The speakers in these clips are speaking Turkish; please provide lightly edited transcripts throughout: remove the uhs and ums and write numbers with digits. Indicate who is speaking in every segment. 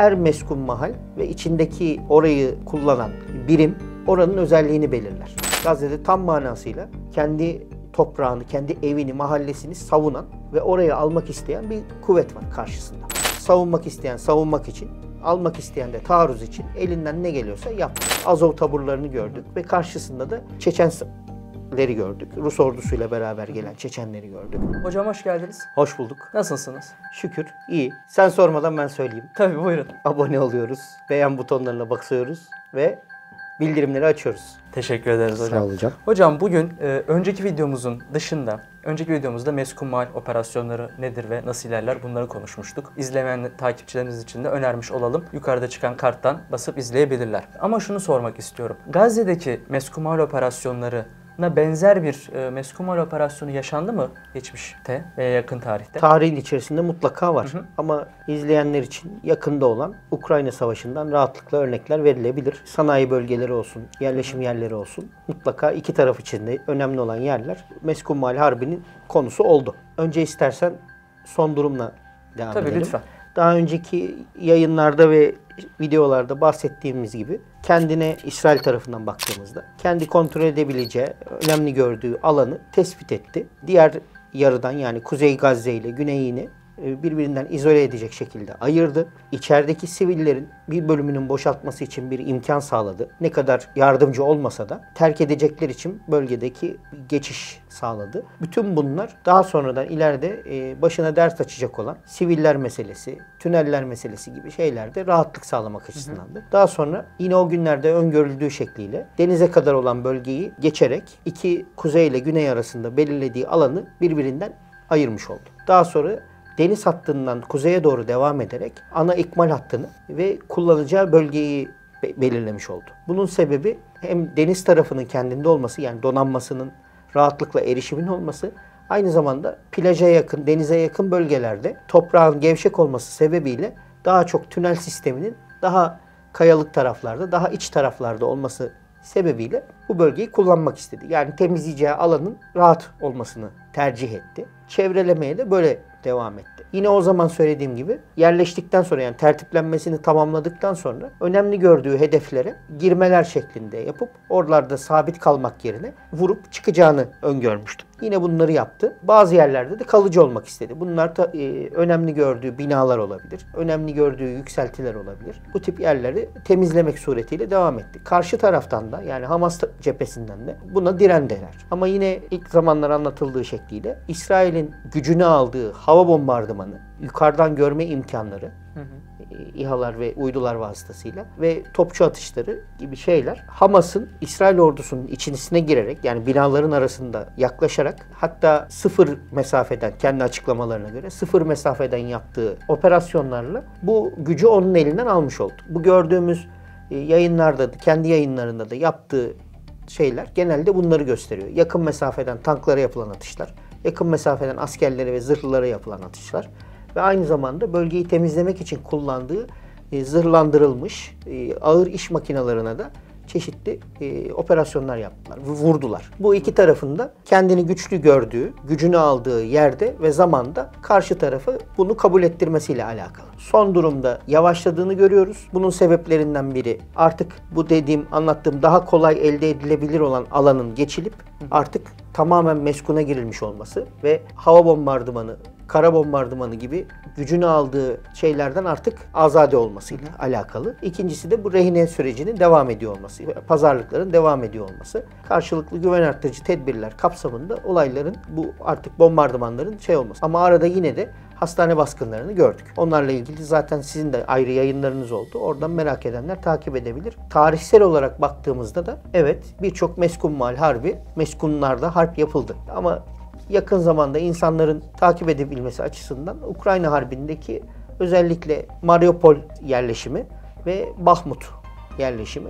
Speaker 1: her meskun mahal ve içindeki orayı kullanan birim oranın özelliğini belirler. Gazze'de tam manasıyla kendi toprağını, kendi evini, mahallesini savunan ve orayı almak isteyen bir kuvvet var karşısında. Savunmak isteyen savunmak için, almak isteyen de taarruz için elinden ne geliyorsa yaptı. Azov taburlarını gördük ve karşısında da Çeçenleri gördük. Rus ordusuyla beraber gelen Çeçenleri gördük.
Speaker 2: Hocam hoş geldiniz.
Speaker 1: Hoş bulduk.
Speaker 2: Nasılsınız?
Speaker 1: Şükür iyi. Sen sormadan ben söyleyeyim.
Speaker 2: Tabii buyurun.
Speaker 1: Abone oluyoruz, beğen butonlarına basıyoruz ve bildirimleri açıyoruz.
Speaker 2: Teşekkür ederiz hocam.
Speaker 1: Sağ ol hocam.
Speaker 2: Hocam bugün önceki videomuzda meskun mahal operasyonları nedir ve nasıl ilerler bunları konuşmuştuk. İzlemeyen takipçilerimiz için de önermiş olalım. Yukarıda çıkan karttan basıp izleyebilirler. Ama şunu sormak istiyorum. Gazze'deki meskun mahal operasyonlarına benzer bir meskun mahal operasyonu yaşandı mı geçmişte veya yakın tarihte?
Speaker 1: Tarihin içerisinde mutlaka var. Ama izleyenler için yakında olan Ukrayna Savaşı'ndan rahatlıkla örnekler verilebilir. Sanayi bölgeleri olsun, yerleşim yerleri olsun. Mutlaka iki taraf için de önemli olan yerler Meskun Mahal Harbi'nin konusu oldu. Önce istersen son durumla devam edelim.
Speaker 2: Tabii lütfen.
Speaker 1: Daha önceki yayınlarda ve videolarda bahsettiğimiz gibi kendine İsrail tarafından baktığımızda kendi kontrol edebileceği, önemli gördüğü alanı tespit etti. Diğer yarıdan yani Kuzey Gazze ile Güneyini birbirinden izole edecek şekilde ayırdı. İçerideki sivillerin bir bölümünün boşaltması için bir imkan sağladı. Ne kadar yardımcı olmasa da terk edecekler için bölgedeki geçiş sağladı. Bütün bunlar daha sonradan ileride başına ders açacak olan siviller meselesi, tüneller meselesi gibi şeylerde rahatlık sağlamak açısındandı. Daha sonra yine o günlerde öngörüldüğü şekliyle denize kadar olan bölgeyi geçerek iki kuzey ile güney arasında belirlediği alanı birbirinden ayırmış oldu. Daha sonra deniz hattından kuzeye doğru devam ederek ana ikmal hattını ve kullanacağı bölgeyi belirlemiş oldu. Bunun sebebi hem deniz tarafının kendinde olması, yani donanmasının rahatlıkla erişimin olması, aynı zamanda plaja yakın, denize yakın bölgelerde toprağın gevşek olması sebebiyle daha çok tünel sisteminin daha kayalık taraflarda, daha iç taraflarda olması sebebiyle bu bölgeyi kullanmak istedi. Yani temizleyeceği alanın rahat olmasını tercih etti. Çevrelemeye de böyle devam etti. Yine o zaman söylediğim gibi yerleştikten sonra, yani tertiplenmesini tamamladıktan sonra önemli gördüğü hedeflere girmeler şeklinde yapıp oralarda sabit kalmak yerine vurup çıkacağını öngörmüştü. Yine bunları yaptı. Bazı yerlerde de kalıcı olmak istedi. Bunlar da önemli gördüğü binalar olabilir. Önemli gördüğü yükseltiler olabilir. Bu tip yerleri temizlemek suretiyle devam etti. Karşı taraftan da, yani Hamas cephesinden de buna direndiler. Ama yine ilk zamanlar anlatıldığı şekliyle İsrail'in gücünü aldığı hava bombardımanı, yukarıdan görme imkanları, İHA'lar ve uydular vasıtasıyla ve topçu atışları gibi şeyler Hamas'ın İsrail ordusunun içerisine girerek, yani binaların arasında yaklaşarak, hatta sıfır mesafeden, kendi açıklamalarına göre sıfır mesafeden yaptığı operasyonlarla bu gücü onun elinden almış oldu. Bu gördüğümüz yayınlarda, kendi yayınlarında da yaptığı şeyler genelde bunları gösteriyor. Yakın mesafeden tanklara yapılan atışlar, yakın mesafeden askerlere ve zırhlılara yapılan atışlar ve aynı zamanda bölgeyi temizlemek için kullandığı zırhlandırılmış ağır iş makinelerine de çeşitli operasyonlar yaptılar, vurdular. Bu iki tarafında kendini güçlü gördüğü, gücünü aldığı yerde ve zamanda karşı tarafı bunu kabul ettirmesiyle alakalı. Son durumda yavaşladığını görüyoruz. Bunun sebeplerinden biri artık bu anlattığım daha kolay elde edilebilir olan alanın geçilip artık tamamen meskuna girilmiş olması ve hava bombardımanı, kara bombardımanı gibi gücünü aldığı şeylerden artık azade olmasıyla alakalı. İkincisi de bu rehine sürecinin devam ediyor olması, pazarlıkların devam ediyor olması. Karşılıklı güven arttırıcı tedbirler kapsamında olayların, bu artık bombardımanların olması. Ama arada yine de hastane baskınlarını gördük. Onlarla ilgili zaten sizin de ayrı yayınlarınız oldu. Oradan merak edenler takip edebilir. Tarihsel olarak baktığımızda da evet, birçok meskun mahal harbi, meskunlarda harp yapıldı. Ama yakın zamanda insanların takip edebilmesi açısından Ukrayna Harbi'ndeki özellikle Mariupol yerleşimi ve Bahmut yerleşimi,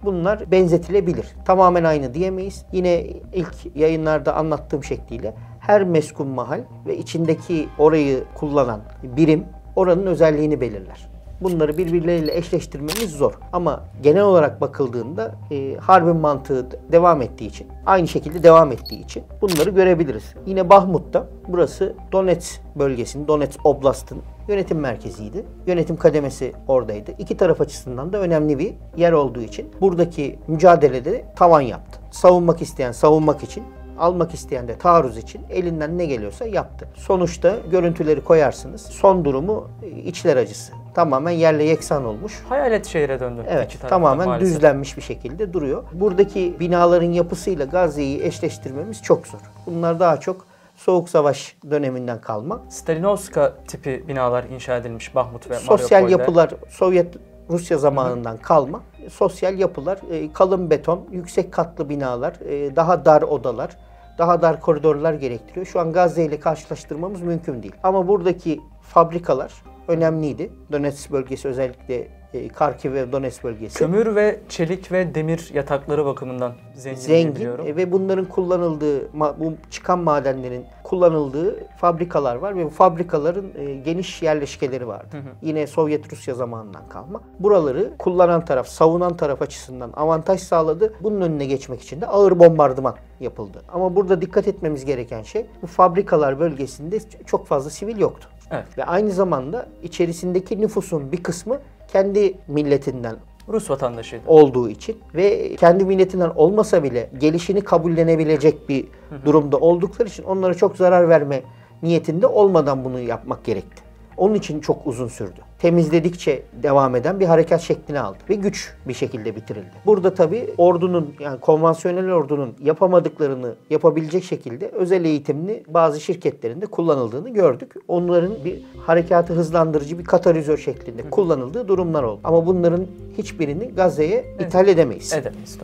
Speaker 1: bunlar benzetilebilir. Tamamen aynı diyemeyiz. Yine ilk yayınlarda anlattığım şekliyle her meskun mahal ve içindeki orayı kullanan birim oranın özelliğini belirler. bunları birbirleriyle eşleştirmemiz zor. Ama genel olarak bakıldığında harbin mantığı devam ettiği için, aynı şekilde devam ettiği için bunları görebiliriz. Yine Bahmut'ta, burası Donetsk bölgesinin, Donetsk Oblast'ın yönetim merkeziydi. Yönetim kademesi oradaydı. İki taraf açısından da önemli bir yer olduğu için buradaki mücadelede tavan yaptı. Savunmak isteyen savunmak için, almak isteyen de taarruz için elinden ne geliyorsa yaptı. Sonuçta görüntüleri koyarsınız. Son durumu içler acısı. Tamamen yerle yeksan olmuş.
Speaker 2: Hayalet şehre döndü.
Speaker 1: Evet, tamamen düzlenmiş bir şekilde duruyor. Buradaki binaların yapısıyla Gazze'yi eşleştirmemiz çok zor. Bunlar daha çok Soğuk Savaş döneminden kalma.
Speaker 2: Stalinovska tipi binalar inşa edilmiş Bahmut ve
Speaker 1: Sosyal
Speaker 2: Mariupol'de.
Speaker 1: yapılar Sovyet Rusya zamanından kalma. Sosyal yapılar, kalın beton, yüksek katlı binalar, daha dar odalar, daha dar koridorlar gerektiriyor. Şu an Gazze ile karşılaştırmamız mümkün değil. Ama buradaki fabrikalar önemliydi. Donetsk bölgesi, özellikle Kharkiv ve Donetsk bölgesi.
Speaker 2: Kömür ve çelik ve demir yatakları bakımından zengin biliyorum.
Speaker 1: Ve bunların kullanıldığı, bu çıkan madenlerin kullanıldığı fabrikalar var ve bu fabrikaların geniş yerleşkeleri vardı. Yine Sovyet Rusya zamanından kalma. Buraları kullanan taraf, savunan taraf açısından avantaj sağladı. Bunun önüne geçmek için de ağır bombardıman yapıldı. Ama burada dikkat etmemiz gereken şey, bu fabrikalar bölgesinde çok fazla sivil yoktu.
Speaker 2: Evet.
Speaker 1: Ve aynı zamanda içerisindeki nüfusun bir kısmı kendi milletinden
Speaker 2: Rus vatandaşıydı.
Speaker 1: olduğu için ve kendi milletinden olmasa bile gelişini kabullenebilecek bir durumda oldukları için onlara çok zarar verme niyetinde olmadan bunu yapmak gerekti. Onun için çok uzun sürdü. Temizledikçe devam eden bir harekat şeklini aldı ve güç bir şekilde bitirildi. Burada tabii ordunun, yani konvansiyonel ordunun yapamadıklarını yapabilecek şekilde özel eğitimli bazı şirketlerinde kullanıldığını gördük. Onların bir harekatı hızlandırıcı, bir katalizör şeklinde kullanıldığı durumlar oldu. Ama bunların hiçbirini Gazze'ye ithal edemeyiz.
Speaker 2: Edemeyiz.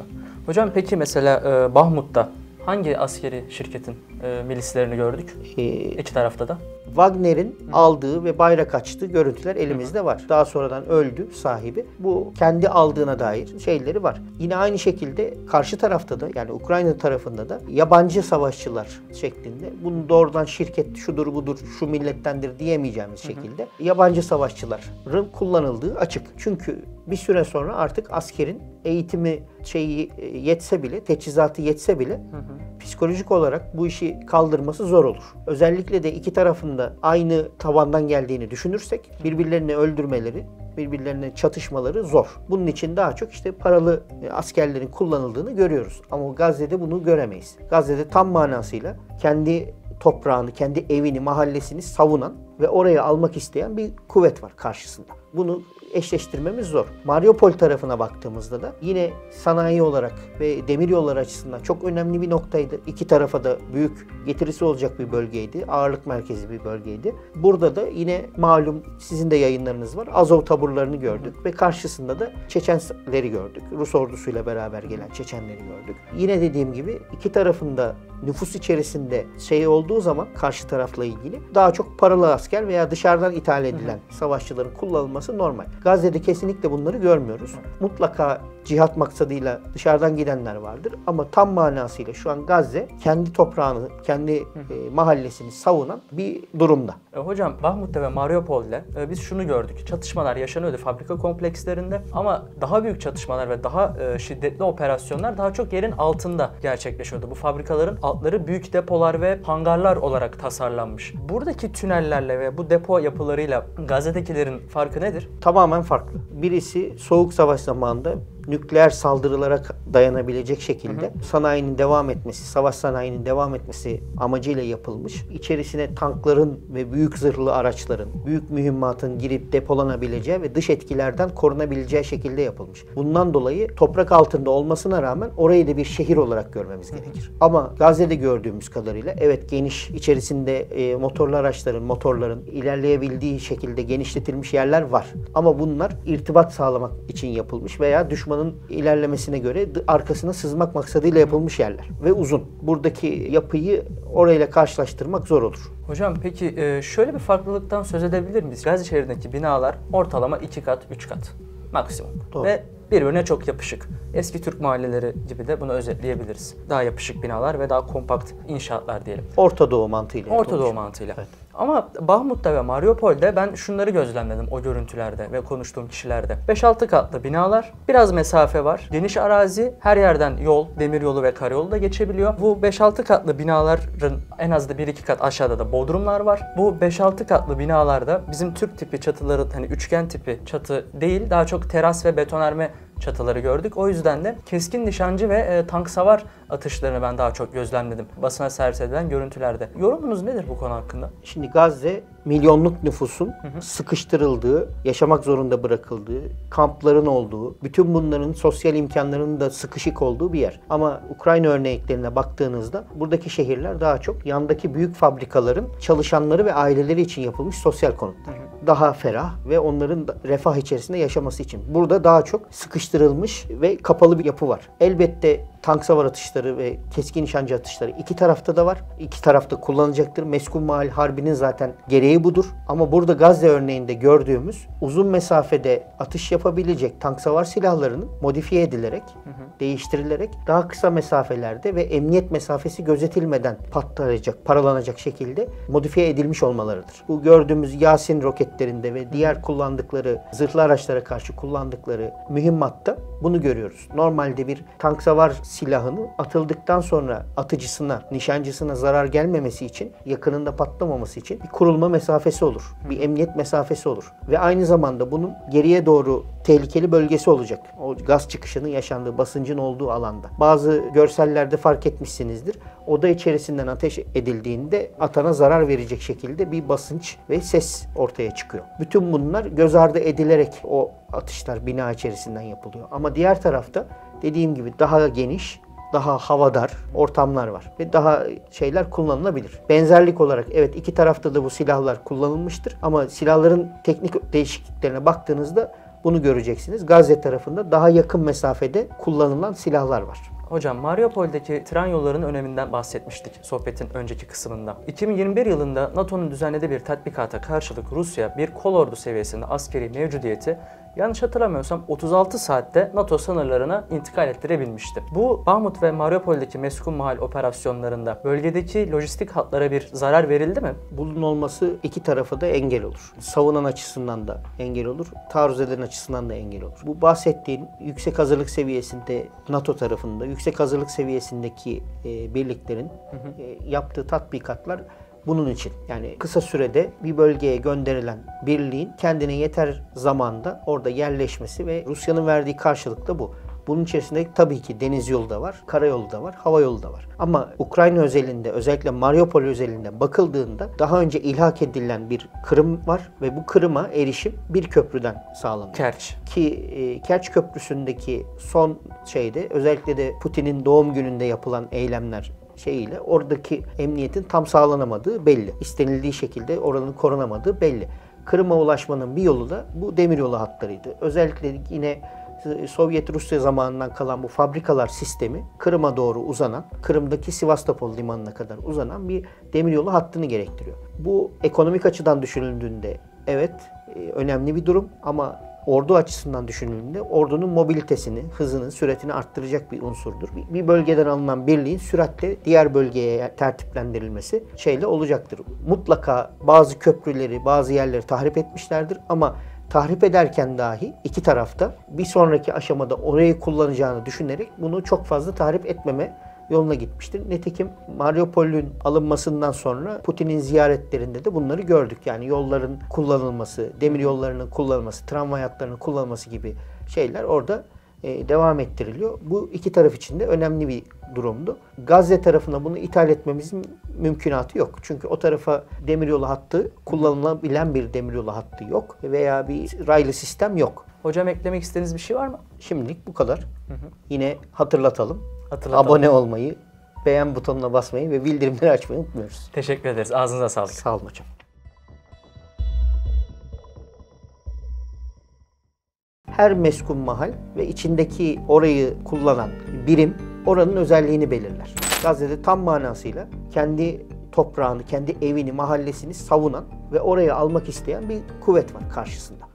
Speaker 2: Hocam peki mesela Bahmut'ta hangi askeri şirketin milislerini gördük? İki tarafta da.
Speaker 1: Wagner'in aldığı ve bayrak açtığı görüntüler elimizde var. Daha sonradan öldü sahibi. Bu kendi aldığına dair şeyleri var. Yine aynı şekilde karşı tarafta da, yani Ukrayna tarafında da yabancı savaşçılar şeklinde, bunu doğrudan şirket şudur budur şu millettendir diyemeyeceğimiz şekilde yabancı savaşçıların kullanıldığı açık. Çünkü bir süre sonra artık askerin eğitimi yetse bile, teçhizatı yetse bile psikolojik olarak bu işi kaldırması zor olur. Özellikle de iki tarafında aynı tavandan geldiğini düşünürsek birbirlerini öldürmeleri, birbirlerine çatışmaları zor. Bunun için daha çok işte paralı askerlerin kullanıldığını görüyoruz. Ama Gazze'de bunu göremeyiz. Gazze'de tam manasıyla kendi toprağını, kendi evini, mahallesini savunan ve oraya almak isteyen bir kuvvet var karşısında. Bunu eşleştirmemiz zor. Mariupol tarafına baktığımızda da yine sanayi olarak ve demiryolları açısından çok önemli bir noktaydı. İki tarafa da büyük getirisi olacak bir bölgeydi. Ağırlık merkezi bir bölgeydi. Burada da yine malum, sizin de yayınlarınız var, Azov taburlarını gördük ve karşısında da Çeçenleri gördük. Rus ordusuyla beraber gelen Çeçenleri gördük. Yine dediğim gibi iki tarafında nüfus içerisinde olduğu zaman karşı tarafla ilgili daha çok paralı asker veya dışarıdan ithal edilen savaşçıların kullanılması normal. Gazze'de kesinlikle bunları görmüyoruz. Mutlaka cihat maksadıyla dışarıdan gidenler vardır ama tam manasıyla şu an Gazze kendi toprağını, kendi mahallesini savunan bir durumda.
Speaker 2: Hocam Bahmut'ta ve Mariupol'de biz şunu gördük. Çatışmalar yaşanıyordu fabrika komplekslerinde ama daha büyük çatışmalar ve daha şiddetli operasyonlar daha çok yerin altında gerçekleşiyordu. Bu fabrikaların altları büyük depolar ve hangarlar olarak tasarlanmış. Buradaki tünellerle ve bu depo yapılarıyla Gazze'dekilerin farkı nedir?
Speaker 1: Tamamen farklı. Birisi Soğuk Savaş zamanında nükleer saldırılara dayanabilecek şekilde sanayinin devam etmesi, savaş sanayinin devam etmesi amacıyla yapılmış. İçerisine tankların ve büyük zırhlı araçların, büyük mühimmatın girip depolanabileceği ve dış etkilerden korunabileceği şekilde yapılmış. Bundan dolayı toprak altında olmasına rağmen orayı da bir şehir olarak görmemiz gerekir. Ama Gazze'de gördüğümüz kadarıyla evet, geniş, içerisinde motorlu araçların, motorların ilerleyebildiği şekilde genişletilmiş yerler var. Ama bunlar irtibat sağlamak için yapılmış veya düşmanın ilerlemesine göre arkasına sızmak maksadıyla yapılmış yerler ve uzun. Buradaki yapıyı orayla karşılaştırmak zor olur.
Speaker 2: Hocam peki şöyle bir farklılıktan söz edebilir miyiz? Gazze şehrindeki binalar ortalama 2 kat, 3 kat maksimum.
Speaker 1: Doğru.
Speaker 2: Ve birbirine çok yapışık. Eski Türk mahalleleri gibi de bunu özetleyebiliriz. Daha yapışık binalar ve daha kompakt inşaatlar diyelim.
Speaker 1: Orta Doğu mantığıyla yapılmış.
Speaker 2: Orta Doğu mantığıyla.
Speaker 1: Evet.
Speaker 2: Ama Bahmut'ta ve Mariupol'de ben şunları gözlemledim o görüntülerde ve konuştuğum kişilerde. 5-6 katlı binalar, biraz mesafe var, geniş arazi, her yerden yol, demiryolu ve karayolu da geçebiliyor. Bu 5-6 katlı binaların en az da 1-2 kat aşağıda da bodrumlar var. Bu 5-6 katlı binalarda bizim Türk tipi çatıları, hani üçgen tipi çatı değil, daha çok teras ve betonarme çatıları gördük. O yüzden de keskin nişancı ve tank savar atışlarını ben daha çok gözlemledim basına servis edilen görüntülerde. Yorumunuz nedir bu konu hakkında?
Speaker 1: Şimdi Gazze milyonluk nüfusun sıkıştırıldığı, yaşamak zorunda bırakıldığı, kampların olduğu, bütün bunların sosyal imkanlarının da sıkışık olduğu bir yer. Ama Ukrayna örneklerine baktığınızda buradaki şehirler daha çok yandaki büyük fabrikaların çalışanları ve aileleri için yapılmış sosyal konutlar. Daha ferah ve onların refah içerisinde yaşaması için. Burada daha çok sıkıştırılmış ve kapalı bir yapı var. Elbette tank savar atışları ve keskin nişancı atışları iki tarafta da var. İki tarafta kullanacaktır. Meskun Mahal Harbi'nin zaten gereği budur. Ama burada Gazze örneğinde gördüğümüz uzun mesafede atış yapabilecek tank savar silahlarının modifiye edilerek, değiştirilerek daha kısa mesafelerde ve emniyet mesafesi gözetilmeden patlayacak, paralanacak şekilde modifiye edilmiş olmalarıdır. Bu gördüğümüz Yasin roketlerinde ve diğer kullandıkları zırhlı araçlara karşı kullandıkları mühimmatta bunu görüyoruz. Normalde bir tank savar silahını atıldıktan sonra atıcısına, nişancısına zarar gelmemesi için, yakınında patlamaması için bir kurulma mesafesi olur. Bir emniyet mesafesi olur. Ve aynı zamanda bunun geriye doğru tehlikeli bölgesi olacak. O gaz çıkışının yaşandığı, basıncın olduğu alanda. Bazı görsellerde fark etmişsinizdir. Oda içerisinden ateş edildiğinde atana zarar verecek şekilde bir basınç ve ses ortaya çıkıyor. Bütün bunlar göz ardı edilerek o atışlar bina içerisinden yapılıyor. Ama diğer tarafta dediğim gibi daha geniş, daha havadar ortamlar var ve daha şeyler kullanılabilir. Benzerlik olarak evet iki tarafta da bu silahlar kullanılmıştır ama silahların teknik değişikliklerine baktığınızda bunu göreceksiniz. Gazze tarafında daha yakın mesafede kullanılan silahlar var.
Speaker 2: Hocam Mariupol'deki tren yollarının öneminden bahsetmiştik sohbetin önceki kısmında. 2021 yılında NATO'nun düzenlediği bir tatbikata karşılık Rusya bir kolordu seviyesinde askeri mevcudiyeti yanlış hatırlamıyorsam 36 saatte NATO sınırlarına intikal ettirebilmişti. Bu Bahmut ve Mariupol'deki Meskun Mahal operasyonlarında bölgedeki lojistik hatlara bir zarar verildi mi?
Speaker 1: Bunun olması iki tarafa da engel olur. Savunan açısından da engel olur, taarruz eden açısından da engel olur. Bu bahsettiğim yüksek hazırlık seviyesinde NATO tarafında, yüksek hazırlık seviyesindeki birliklerin yaptığı tatbikatlar bunun için. Yani kısa sürede bir bölgeye gönderilen birliğin kendine yeter zamanda orada yerleşmesi ve Rusya'nın verdiği karşılık da bu. Bunun içerisinde tabii ki deniz yolu da var, karayolu da var, hava yolu da var. Ama Ukrayna özelinde, özellikle Mariupol özelinde bakıldığında daha önce ilhak edilen bir Kırım var ve bu Kırım'a erişim bir köprüden sağlanıyor.
Speaker 2: Kerç.
Speaker 1: Ki Kerç Köprüsü'ndeki son şeyde özellikle de Putin'in doğum gününde yapılan eylemler şeyiyle oradaki emniyetin tam sağlanamadığı belli. İstenildiği şekilde oranın korunamadığı belli. Kırım'a ulaşmanın bir yolu da bu demiryolu hatlarıydı. Özellikle yine Sovyet Rusya zamanından kalan bu fabrikalar sistemi Kırım'a doğru uzanan, Kırım'daki Sivastopol limanına kadar uzanan bir demiryolu hattını gerektiriyor. Bu ekonomik açıdan düşünüldüğünde evet önemli bir durum ama ordu açısından düşünüldüğünde ordunun mobilitesini, hızını, süratini arttıracak bir unsurdur. Bir bölgeden alınan birliğin süratle diğer bölgeye tertiplendirilmesi şeyle olacaktır. Mutlaka bazı köprüleri, bazı yerleri tahrip etmişlerdir ama tahrip ederken dahi iki tarafta bir sonraki aşamada orayı kullanacağını düşünerek bunu çok fazla tahrip etmeme yoluna gitmiştir. Nitekim Mariupol'ün alınmasından sonra Putin'in ziyaretlerinde de bunları gördük. Yani yolların kullanılması, demir yollarının kullanılması, tramvay hatlarının kullanılması gibi şeyler orada devam ettiriliyor. Bu iki taraf için de önemli bir durumdu. Gazze tarafına bunu ithal etmemizin mümkünatı yok. Çünkü o tarafa demiryolu hattı, kullanılabilen bir demiryolu hattı yok veya bir raylı sistem yok.
Speaker 2: Hocam eklemek istediğiniz bir şey var mı?
Speaker 1: Şimdilik bu kadar. Yine hatırlatalım.
Speaker 2: Hatırlatalım.
Speaker 1: Abone olmayı, beğen butonuna basmayı ve bildirimleri açmayı unutmuyoruz.
Speaker 2: Teşekkür ederiz. Ağzınıza sağlık.
Speaker 1: Sağ olun hocam. Her meskun mahal ve içindeki orayı kullanan birim oranın özelliğini belirler. Gazze'de tam manasıyla kendi toprağını, kendi evini, mahallesini savunan ve orayı almak isteyen bir kuvvet var karşısında.